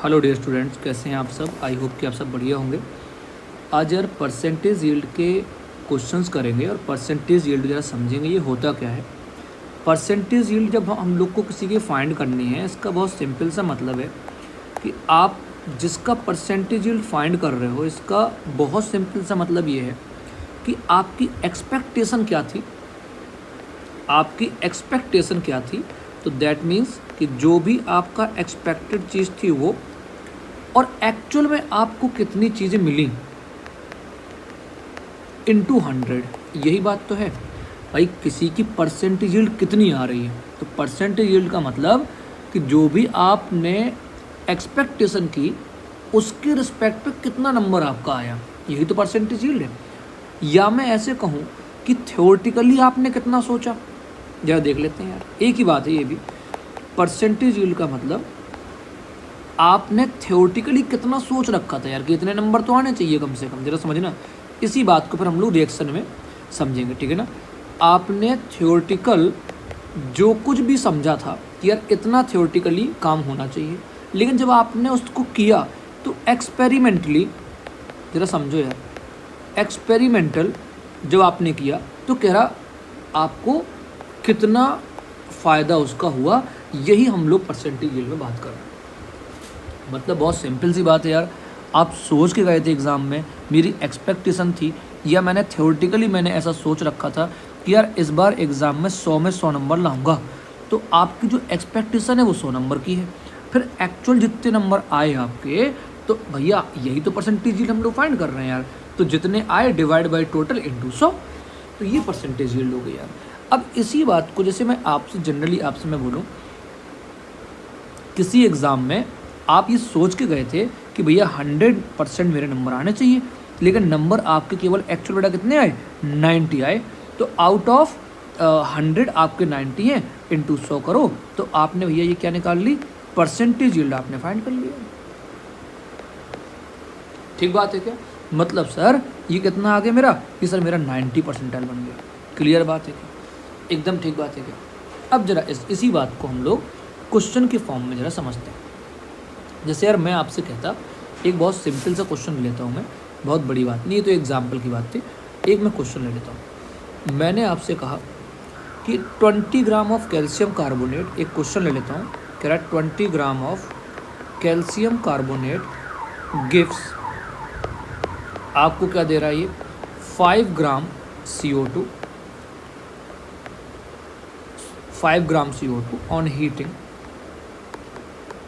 Hello dear students, कैसे हैं आप सब। आई होप कि आप सब बढ़िया होंगे। आज यार परसेंटेज यील्ड के क्वेश्चंस करेंगे और परसेंटेज यील्ड जरा समझेंगे ये होता क्या है। परसेंटेज यील्ड जब हम लोग को किसी की फाइंड करनी है, इसका बहुत सिंपल सा मतलब है कि आप जिसका परसेंटेज यील्ड फाइंड कर रहे हो, इसका बहुत सिंपल सा मतलब ये है कि आपकी एक्सपेक्टेशन क्या थी, आपकी एक्सपेक्टेशन क्या थी। तो दैट मीन्स कि जो भी आपका एक्सपेक्टेड चीज़ थी वो, और एक्चुअल में आपको कितनी चीज़ें मिली इनटू 100। यही बात तो है भाई, किसी की परसेंटेज यील्ड कितनी आ रही है। तो परसेंटेज यील्ड का मतलब कि जो भी आपने एक्सपेक्टेशन की उसके रिस्पेक्ट पे कितना नंबर आपका आया, यही तो परसेंटेज यील्ड है। या मैं ऐसे कहूँ कि थ्योरेटिकली आपने कितना सोचा, जरा देख लेते हैं यार, एक ही बात है ये भी। परसेंटेज यील्ड का मतलब आपने थ्योरेटिकली कितना सोच रखा था यार कि इतने नंबर तो आने चाहिए कम से कम, जरा समझना। इसी बात को फिर हम लोग रिएक्शन में समझेंगे, ठीक है ना। आपने थ्योरेटिकल जो कुछ भी समझा था कि यार इतना थ्योरेटिकली काम होना चाहिए, लेकिन जब आपने उसको किया तो एक्सपेरिमेंटली, जरा समझो यार, एक्सपेरिमेंटल जब आपने किया तो कह रहा आपको कितना फ़ायदा उसका हुआ, यही हम लोग परसेंटेज यील्ड में बात कर रहे हैं। मतलब बहुत सिंपल सी बात है यार। आप सोच के गए थे एग्ज़ाम में, मेरी एक्सपेक्टेशन थी या मैंने थ्योरेटिकली मैंने ऐसा सोच रखा था कि यार इस बार एग्ज़ाम में 100 में 100 नंबर लाऊंगा। तो आपकी जो एक्सपेक्टेशन है वो 100 नंबर की है, फिर एक्चुअल जितने नंबर आए आपके, तो भैया यही तो परसेंटेज यील्ड हम लोग फाइंड कर रहे हैं यार। तो जितने आए डिवाइड बाई टोटल इंटू 100, तो ये परसेंटेज यील्ड हो गई यार। अब इसी बात को जैसे मैं आपसे जनरली आपसे मैं बोलूँ, किसी एग्ज़ाम में आप ये सोच के गए थे कि भैया 100% मेरे नंबर आने चाहिए, लेकिन नंबर आपके केवल एक्चुअल बेटा कितने आए, 90 आए। तो आउट ऑफ 100 आपके 90 हैं, इंटू 100 करो, तो आपने भैया ये क्या निकाल ली, परसेंटेज यील्ड आपने फाइंड कर लिया। ठीक बात है क्या। मतलब सर ये कितना आ गया मेरा, कि सर मेरा 90 परसेंटाइल बन गया। क्लियर बात है क्या, एकदम ठीक बात है क्या। अब जरा इसी बात को हम लोग क्वेश्चन के फॉर्म में जरा समझते हैं। जैसे यार मैं आपसे कहता, एक बहुत सिंपल सा क्वेश्चन लेता हूँ मैं, बहुत बड़ी बात नहीं, ये तो एग्जाम्पल की बात थी। एक मैं क्वेश्चन ले लेता हूँ। मैंने आपसे कहा कि 20 ग्राम ऑफ कैल्शियम कार्बोनेट, एक क्वेश्चन ले लेता हूँ, कह रहा है 20 gram of calcium carbonate gives, आपको क्या दे रहा है ये, 5 ग्राम CO2, 5 gram CO2 on heating,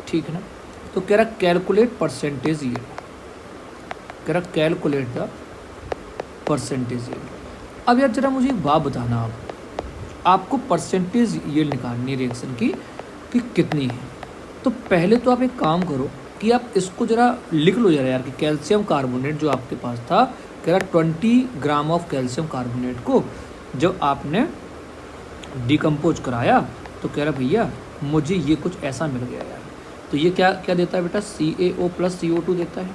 ठीक है ना। तो कह रहा कैलकुलेट परसेंटेज यील्ड, कह रहा कैलकुलेट द परसेंटेज यील्ड। अब यार जरा मुझे एक बात बताना, आपको परसेंटेज यील्ड निकालनी रिएक्शन की कि कितनी है। तो पहले तो आप एक काम करो कि आप इसको जरा लिख लो जरा यार, कि कैल्शियम कार्बोनेट जो आपके पास था, कह रहा 20 ग्राम ऑफ कैल्शियम कार्बोनेट को जब आपने डिकम्पोज कराया तो कह रहा भैया मुझे ये कुछ ऐसा मिल गया यार। तो ये क्या क्या देता है बेटा, CaO प्लस CO2 देता है।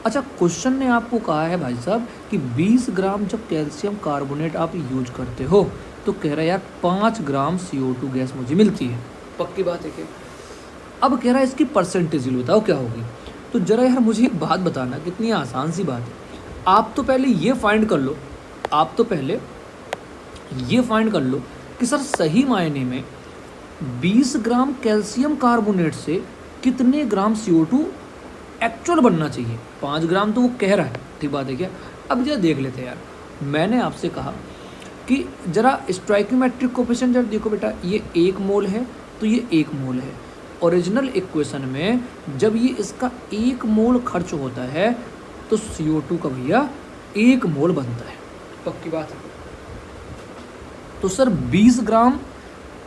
अच्छा, क्वेश्चन ने आपको कहा है भाई साहब कि 20 ग्राम जब कैल्शियम कार्बोनेट आप यूज करते हो तो कह रहा है यार 5 ग्राम CO2 गैस मुझे मिलती है। पक्की बात है क्या। अब कह रहा है इसकी परसेंटेज यील्ड बताओ क्या होगी। तो जरा यार मुझे एक बात बताना, कितनी आसान सी बात है। आप तो पहले ये फाइंड कर लो, आप तो पहले ये फाइंड कर लो कि सर सही मायने में 20 ग्राम कैल्शियम कार्बोनेट से कितने ग्राम CO2 एक्चुअल बनना चाहिए। 5 ग्राम तो वो कह रहा है, ठीक बात है क्या। अब जरा देख लेते हैं यार, मैंने आपसे कहा कि जरा स्टोइकोमेट्रिक कोफिशिएंट जरा देखो बेटा, ये 1 मोल है तो ये 1 मोल है। ओरिजिनल इक्वेशन में जब ये इसका 1 मोल खर्च होता है तो CO2 का भैया 1 मोल बनता है। पक्की बात है। तो सर 20 ग्राम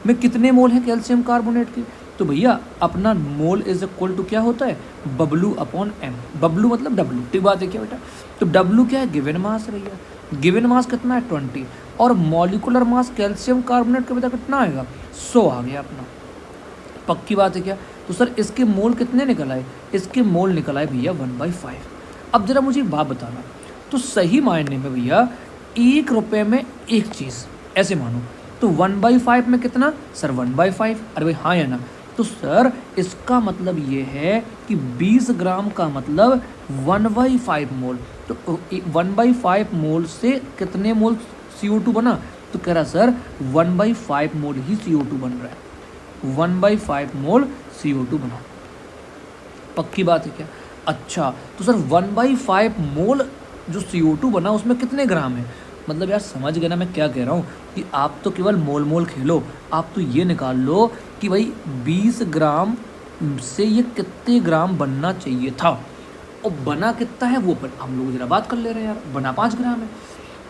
में कितने मोल है कैल्शियम कार्बोनेट की, तो भैया अपना मोल इज इक्वल टू क्या होता है, W अपॉन M। W मतलब W, ठीक बात है क्या बेटा। तो W क्या है, गिवन मास है भैया। गिवन मास कितना है 20, और मॉलिकुलर मास कैल्शियम कार्बोनेट का बेटा कितना आएगा, 100 आ गया अपना। पक्की बात है क्या। तो सर इसके मोल कितने निकल आए, इसके मोल निकल आए भैया 1/5। अब जरा मुझे एक बात बताना, तो सही मायने में भैया 1 रुपये में एक चीज़ ऐसे मानो, तो 1/5 में कितना सर 1/5, अरे भाई हाँ या ना। तो सर इसका मतलब ये है कि 20 ग्राम का मतलब 1/5 मोल। तो 1/5 मोल से कितने मोल CO2 बना? तो कह रहा सर 1/5 मोल ही CO2 बन रहा है, 1/5 मोल CO2 बना। पक्की बात है क्या? अच्छा, तो सर 1/5 मोल जो CO2 बना उसमें कितने ग्राम है? मतलब यार समझ गए ना मैं क्या कह रहा हूँ कि आप तो केवल मोल मोल खेलो, आप तो ये निकाल लो कि भाई 20 ग्राम से ये कितने ग्राम बनना चाहिए था, और बना कितना है वो पर हम लोग जरा बात कर ले रहे हैं यार। बना 5 ग्राम है,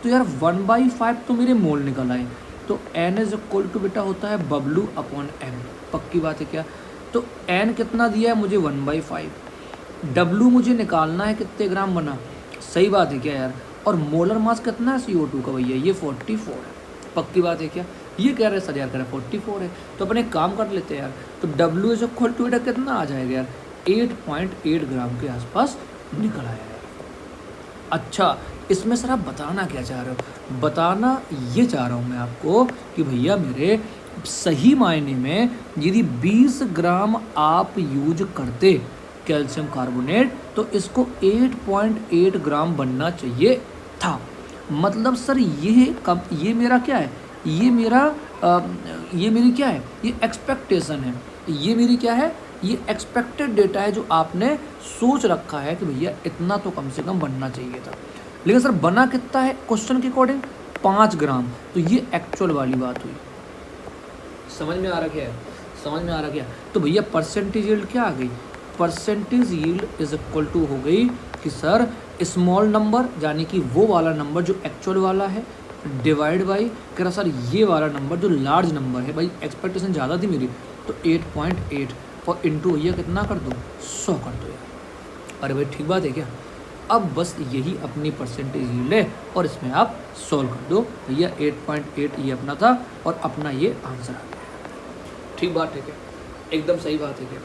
तो यार 1/5 तो मेरे मोल निकल आए। तो n इज इक्वल टू बेटा होता है W अपॉन M। पक्की बात है क्या? तो n कितना दिया है मुझे 1/5, W मुझे निकालना है कितने ग्राम बना। सही बात है क्या यार? और मोलर मास कितना है CO2 का भैया? ये 44 है। पक्की बात है क्या? ये कह रहे हैं सर यार, कह रहे 44 है, तो अपने काम कर लेते हैं यार। तो W इज इक्वल टू बेटा कितना आ जाएगा यार? 8.8 ग्राम के आसपास निकल आया यार। अच्छा, इसमें सर आप बताना क्या चाह रहे हो? बताना ये चाह रहा हूँ मैं आपको कि भैया मेरे सही मायने में यदि 20 ग्राम आप यूज करते कैल्शियम कार्बोनेट तो इसको 8.8 ग्राम बनना चाहिए था। मतलब सर ये मेरा क्या है? ये मेरी क्या है? ये एक्सपेक्टेशन है। ये मेरी क्या है? ये एक्सपेक्टेड डेटा है जो आपने सोच रखा है कि भैया इतना तो कम से कम बनना चाहिए था। लेकिन सर बना कितना है क्वेश्चन के अकॉर्डिंग? 5 ग्राम। तो ये एक्चुअल वाली बात हुई। समझ में आ रहा क्या है? समझ में आ रहा क्या? तो भैया परसेंटेज यील्ड क्या आ गई? Percentage yield is equal to हो गई कि सर स्मॉल नंबर यानी कि वो वाला नंबर जो एक्चुअल वाला है डिवाइड बाई कह रहा सर ये वाला नंबर जो लार्ज नंबर है। भाई एक्सपेक्टेशन ज़्यादा थी मेरी तो 8.8 और इंटू भैया कितना कर दो? 100 कर दो यार। अरे भाई ठीक बात है क्या? अब बस यही अपनी परसेंटेज यील्ड है और इसमें आप सॉल्व कर दो भैया। 8.8 ये अपना था और अपना ये आंसर आ गया। ठीक बात है क्या? एकदम सही बात है क्या?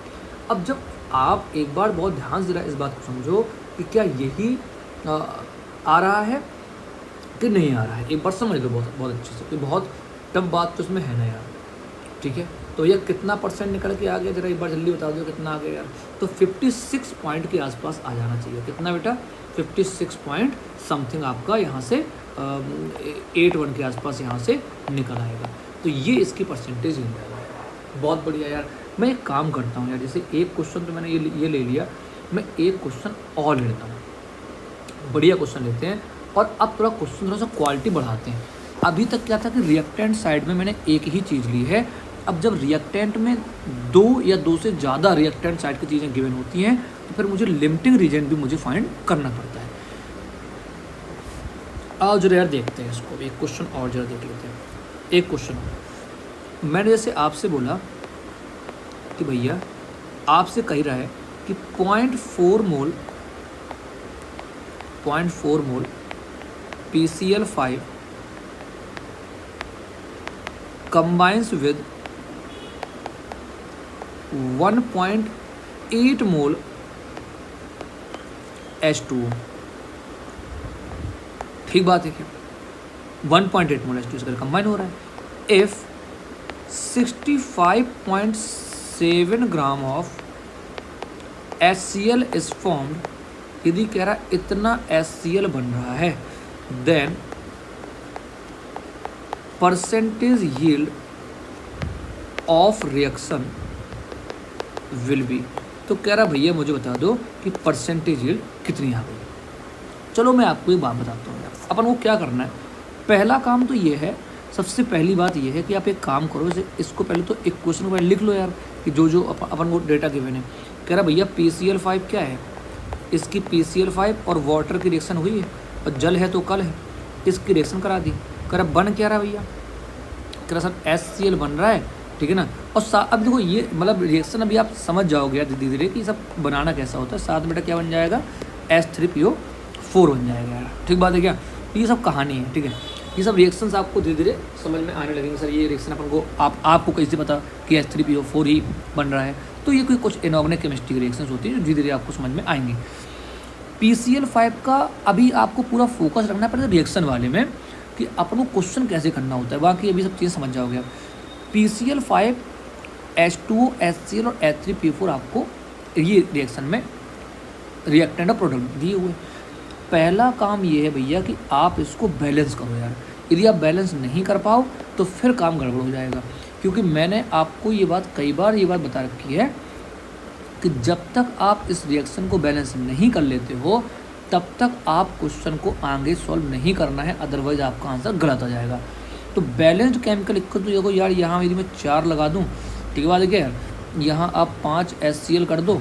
अब जब आप एक बार बहुत ध्यान से इस बात को समझो कि क्या यही आ रहा है कि नहीं आ रहा है, एक बार समझ लो बहुत बहुत अच्छे से। कोई बहुत टफ बात तो इसमें है ना यार। ठीक है, तो ये कितना परसेंट निकल के आ गया जरा एक बार जल्दी बता दो कितना आ गया यार? तो 56 पॉइंट के आसपास आ जाना चाहिए। कितना बेटा? 56 पॉइंट समथिंग आपका यहाँ से 81 के आसपास यहाँ से निकल आएगा। तो ये इसकी परसेंटेज निकल आएगा। बहुत बढ़िया यार। मैं एक काम करता हूँ यार, जैसे एक क्वेश्चन तो मैंने ये ले लिया, मैं एक क्वेश्चन और ले लेता हूँ। बढ़िया क्वेश्चन लेते हैं और अब थोड़ा क्वेश्चन थोड़ा सा क्वालिटी बढ़ाते हैं। अभी तक क्या था कि रिएक्टेंट साइड में मैंने एक ही चीज़ ली है। अब जब रिएक्टेंट में 2 या 2 से ज़्यादा रिएक्टेंट साइड की चीज़ें गिवन होती हैं तो फिर मुझे लिमिटिंग रीजन भी मुझे फाइंड करना पड़ता है। आओ जरा यार देखते हैं इसको, एक क्वेश्चन और जरा देख लेते हैं। एक क्वेश्चन मैंने जैसे आपसे बोला कि भैया आपसे कह रहा है कि 0.4 मोल PCl5 combines with 1.8 mole H2O। ठीक बात है क्या? 1.8 मोल H2O इसका कंबाइन हो रहा है। If 65.7 gram of HCl is formed, यदि कह रहा इतना HCl बन रहा है, then percentage yield of reaction will be. तो कह रहा भैया मुझे बता दो कि परसेंटेज यील्ड कितनी आ गई। चलो मैं आपको एक बात बताता हूँ यार, अपन को क्या करना है। पहला काम तो ये है, सबसे पहली बात ये है कि आप एक काम करो, इसको पहले तो एक क्वेश्चन को पहले लिख लो यार कि जो अपन को डेटा गिवन है। कह रहा भैया PCl5 क्या है? इसकी PCl5 और वाटर की रिएक्शन हुई है और जल है तो कल है, इसकी रिएक्शन करा दी। कह रहा बन क्या रहा भैया? कह रहा सर HCl बन रहा है, ठीक है ना। और अब देखो ये मतलब रिएक्शन अभी आप समझ जाओगे यार धीरे धीरे कि सब बनाना कैसा होता है। साथ में बेटा क्या बन जाएगा? H3PO4 बन जाएगा यार। ठीक बात है क्या? ये सब कहानी है, ठीक है। ये सब रिएक्शंस आपको धीरे धीरे समझ में आने लगेंगे। सर ये रिएक्शन अपन को आपको कैसे पता कि H3PO4 ही बन रहा है? तो ये कोई कुछ इनऑर्गेनिक केमिस्ट्री की रिएक्शंस होती है जो धीरे धीरे आपको समझ में आएंगी। PCl5 का अभी आपको पूरा फोकस रखना पड़ेगा रिएक्शन वाले में कि अपन को क्वेश्चन कैसे करना होता है, बाकी अभी सब चीज़ें समझ जाओगे आप। PCl5 H2O, HCl और H3P4 आपको ये रिएक्शन में रिएक्टेंट और प्रोडक्ट दिए हुए। पहला काम ये है भैया कि आप इसको बैलेंस करो यार। यदि आप बैलेंस नहीं कर पाओ तो फिर काम गड़बड़ हो जाएगा, क्योंकि मैंने आपको ये बात कई बार ये बात बता रखी है कि जब तक आप इस रिएक्शन को बैलेंस नहीं कर लेते हो तब तक आप क्वेश्चन को आगे सॉल्व नहीं करना है, अदरवाइज आपका आंसर गलत आ जाएगा। तो बैलेंस्ड केमिकल लिखो तो देखो यार, यहाँ यदि मैं 4 लगा दूँ, ठीक है बात है क्या यार, यहाँ आप 5 HCl कर दो,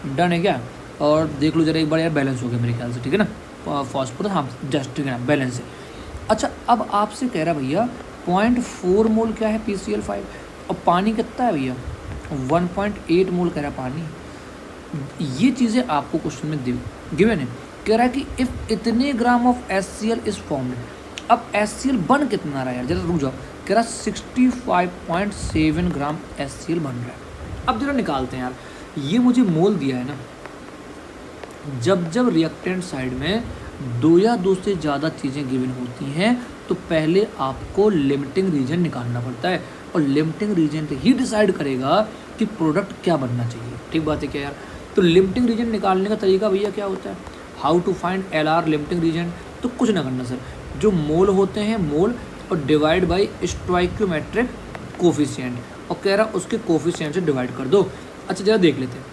डन है क्या, और देख लो जरा एक बार यार बैलेंस हो गया मेरे ख्याल से, ठीक है ना, फॉस्फोरस, हाँ जस्ट ठीक है ना, बैलेंस है। अच्छा अब आपसे कह रहा भैया 0.4 मोल क्या है PCl5, और पानी कितना है भैया 1.8 मोल कह रहा पानी। ये चीज़ें आपको क्वेश्चन में गिवन है, कह रहा है कि इफ़ इतने ग्राम ऑफ HCl इज फॉर्म्ड। अब HCl बन कितना रहा है यार, जरा रुक जाओ, कह रहा 65.7 ग्राम HCl बन रहा है। अब जरा निकालते हैं यार, ये मुझे मोल दिया है ना, जब जब रिएक्टेंट साइड में 2 या 2 से ज़्यादा चीज़ें गिवन होती हैं तो पहले आपको लिमिटिंग रीजन निकालना पड़ता है, और लिमिटिंग रीजन ही डिसाइड करेगा कि प्रोडक्ट क्या बनना चाहिए। ठीक बात है क्या यार। तो लिमिटिंग रीजन निकालने का तरीका भैया क्या होता है, how to find LR limiting reagent. तो कुछ ना करना सर, जो मोल होते हैं मोल और डिवाइड बाई स्टोइकियोमेट्रिक कोफिशिएंट, और कह रहा उसके कोफिशिएंट से डिवाइड कर दो। अच्छा जरा देख लेते हैं,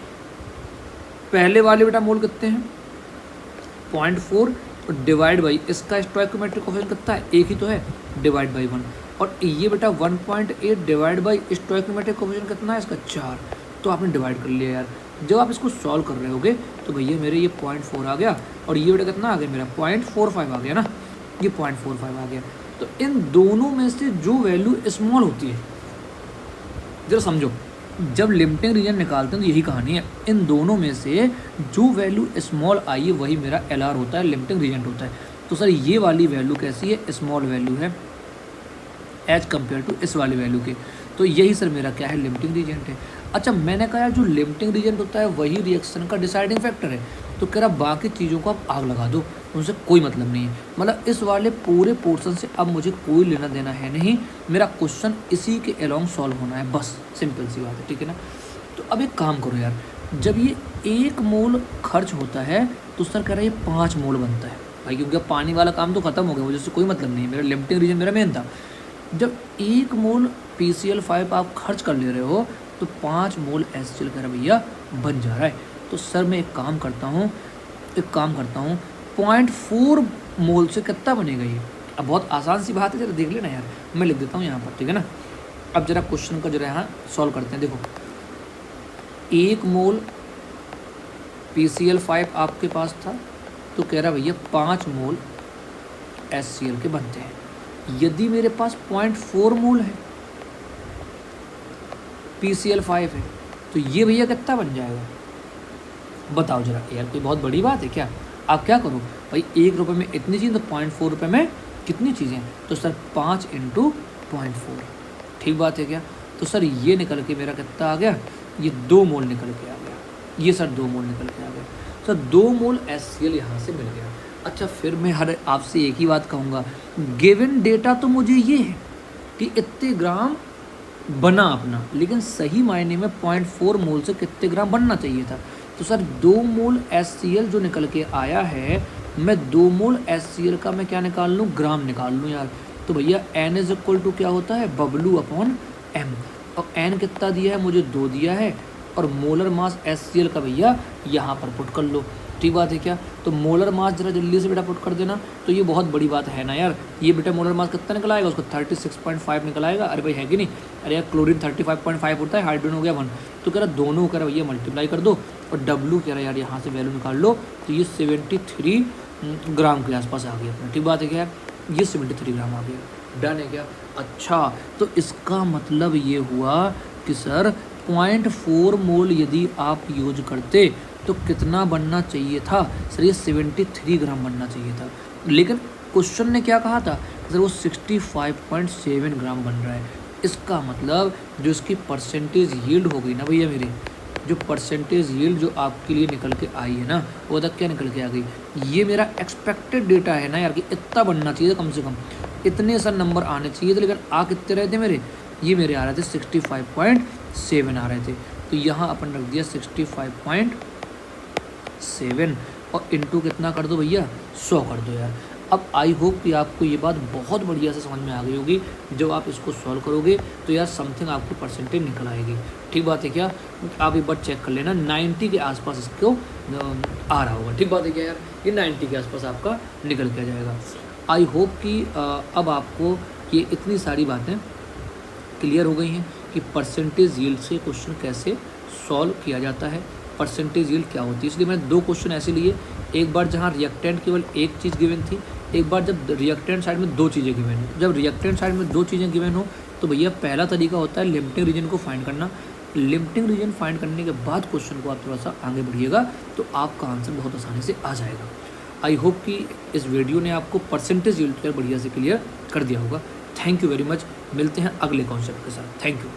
पहले वाले बेटा मोल कितने हैं 0.4 और डिवाइड बाई इसका स्टोइकियोमेट्रिक कोफिशिएंट कितना है, एक ही तो है, डिवाइड बाई 1, और ये बेटा 1.8 डिवाइड बाई स्टोइकियोमेट्रिक कोफिशिएंट कितना है इसका 4। तो आपने डिवाइड कर लिया यार। जब आप इसको सॉल्व कर रहे होगे तो भैया मेरे ये 0.4 आ गया, और ये बेटा कितना आ गया मेरा 0.45 आ गया ना, ये 0.45 आ गया। तो इन दोनों में से जो वैल्यू स्मॉल होती है, जरा समझो, जब लिमिटिंग रीजन निकालते हैं तो यही कहानी है, इन दोनों में से जो वैल्यू स्मॉल आई है वही मेरा LR होता है, लिमिटिंग रीजन होता है। तो सर ये वाली वैल्यू कैसी है, स्मॉल वैल्यू है एज कम्पेयर टू इस वाली वैल्यू के, तो यही सर मेरा क्या है लिमिटिंग रीजेंट है। अच्छा मैंने कहा जो लिमिटिंग रीजेंट होता है वही रिएक्शन का डिसाइडिंग फैक्टर है, तो कह रहा बाकी चीज़ों को आप आग लगा दो, उनसे कोई मतलब नहीं है, मतलब इस वाले पूरे पोर्शन से अब मुझे कोई लेना देना है नहीं, मेरा क्वेश्चन इसी के अलोंग सॉल्व होना है, बस सिंपल सी बात है, ठीक है ना। तो अब एक काम करो यार, जब ये 1 मोल खर्च होता है तो सर कह रहा है ये 5 मोल बनता है भाई, क्योंकि अब पानी वाला काम तो खत्म हो गया, मुझे उससे कोई मतलब नहीं है, मेरा लिमिटिंग रीजन मेरा मेन था। जब 1 मोल PCl5 आप खर्च कर ले रहे हो तो 5 मोल HCl कर भैया बन जा रहा है। तो सर मैं एक काम करता हूँ 0.4 मोल से कितना बनेगा ये, अब बहुत आसान सी बात है, जरा देख लेना यार, मैं लिख देता हूँ यहाँ पर, ठीक है ना। अब जरा क्वेश्चन का जरा यहाँ सॉल्व करते हैं। देखो 1 मोल PCl5 आपके पास था, तो कह रहा भैया 5 मोल HCl के बनते हैं। यदि मेरे पास 0.4 मोल है PCl5 है, तो ये भैया कितना बन जाएगा बताओ जरा यार, कोई बहुत बड़ी बात है क्या। आप क्या करो भाई, 1 रुपये में इतनी चीज़, तो 0.4 रुपये में कितनी चीज़ें, तो सर 5 × 0.4, ठीक बात है क्या। तो सर ये निकल के मेरा कितना आ गया, ये 2 मोल निकल के आ गया, ये सर 2 मोल निकल के आ गया, सर 2 मोल HCl यहाँ से मिल गया। अच्छा फिर मैं हर आपसे एक ही बात कहूँगा, गिवन डेटा तो मुझे ये है कि इतने ग्राम बना अपना, लेकिन सही मायने में 0.4 मोल से कितने ग्राम बनना चाहिए था। तो सर 2 मोल HCl जो निकल के आया है, मैं 2 मोल HCl का मैं क्या निकाल लूँ, ग्राम निकाल लूँ यार। तो भैया N = क्या होता है, W/M, और N कितना दिया है मुझे 2 दिया है, और मोलर मास HCl का भैया यहाँ पर पुट कर लो, ठीक बात है क्या। तो मोलर मास जरा जल्दी से बेटा पुट कर देना, तो ये बहुत बड़ी बात है ना यार। ये बेटा मोलर मास कितना निकल आएगा, उसको 36.5 निकल आएगा। अरे भाई है कि नहीं, अरे यार क्लोरीन 35.5 होता है, हाइड्रोजन हो गया 1, तो कह रहा दोनों कह रहा भैया मल्टीप्लाई कर दो, और W कह रहा यार यहाँ से वैल्यू निकाल लो, तो ये 73 ग्राम के आसपास आ गया अपना, ठीक बात है क्या, ये 73 ग्राम आ गया, डन है क्या। अच्छा तो इसका मतलब ये हुआ कि सर 0.4 मोल यदि आप यूज करते तो कितना बनना चाहिए था, सर ये 73 ग्राम बनना चाहिए था, लेकिन क्वेश्चन ने क्या कहा था, सर वो 65.7 ग्राम बन रहा है। इसका मतलब जो इसकी परसेंटेज यील्ड हो गई ना भैया, मेरी जो परसेंटेज यील्ड जो आपके लिए निकल के आई है ना, वो तक क्या निकल के आ गई, ये मेरा एक्सपेक्टेड डेटा है ना यार, कि इतना बनना चाहिए कम से कम, इतने सर नंबर आने चाहिए थे, लेकिन आ कितने रहे थे मेरे, ये मेरे आ रहे थे 7 आ रहे थे, तो यहाँ अपन रख दिया 65.7 और इंटू कितना कर दो भैया, 100 कर दो यार। अब आई होप कि आपको ये बात बहुत बढ़िया से समझ में आ गई होगी। जब आप इसको सॉल्व करोगे तो यार समथिंग आपकी परसेंटेज निकल आएगी। ठीक बात है क्या? आप एक बार चेक कर लेना, 90 के आसपास इसको आ रहा होगा। ठीक बात है क्या यार? ये 90 के आसपास आपका निकल के आ जाएगा। आई होप कि अब आपको ये इतनी सारी बातें क्लियर हो गई हैं कि परसेंटेज यील्ड से क्वेश्चन कैसे सॉल्व किया जाता है, परसेंटेज यील्ड क्या होती है। इसलिए मैंने 2 क्वेश्चन ऐसे लिए, एक बार जहाँ रिएक्टेंट केवल एक चीज़ गिवन थी, एक बार जब रिएक्टेंट साइड में 2 चीज़ें गिवन हो। जब रिएक्टेंट साइड में 2 चीज़ें गिवन हो तो भैया पहला तरीका होता है लिमिटिंग रीजन को फाइंड करना। लिमिटिंग रीजन फाइंड करने के बाद क्वेश्चन को आप थोड़ा सा आगे बढ़िएगा तो आपका आंसर बहुत आसानी से आ जाएगा। आई होप कि इस वीडियो ने आपको परसेंटेज यील्ड बढ़िया से क्लियर कर दिया होगा। Thank you very much. मिलते हैं अगले कॉन्सेप्ट के साथ। Thank you.